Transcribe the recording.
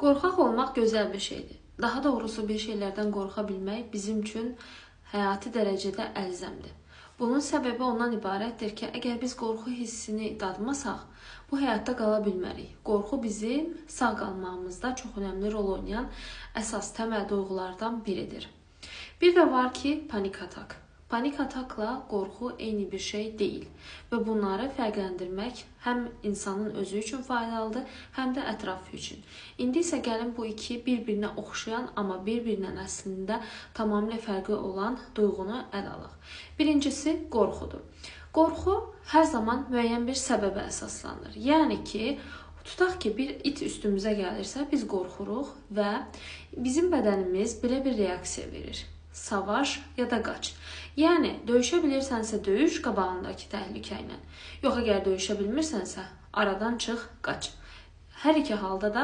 Qorxaq olmaq gözəl bir şeydir. Daha doğrusu bir şeylərdən qorxa bilmək bizim üçün həyati dərəcədə əlzəmdir. Bunun səbəbi ondan ibarətdir ki, əgər biz qorxu hissini dadmasaq, bu həyatda qala bilmərik. Qorxu bizim sağ qalmağımızda çox önəmli rol oynayan əsas təməl duyğulardan biridir. Bir də var ki, panik atak. Panik atakla qorxu eyni bir şey deyil və bunları fərqləndirmək həm insanın özü üçün faydalıdır, həm də ətrafı üçün. İndi isə gəlin bu iki bir-birinə oxşayan, amma bir-birindən əslində tamamilə fərqli olan duyğunu ələ alaq. Birincisi qorxudur. Qorxu hər zaman müəyyən bir səbəbə əsaslanır. Yəni ki, tutaq ki, bir it üstümüzə gəlirsə, biz qorxuruq və bizim bədənimiz belə bir reaksiya verir. Savaş ya da qaç. Yəni, döyüşə bilirsənsə döyüş qabağındakı təhlükə ilə. Yox, əgər döyüşə bilmirsənsə, aradan çıx, qaç. Hər iki halda da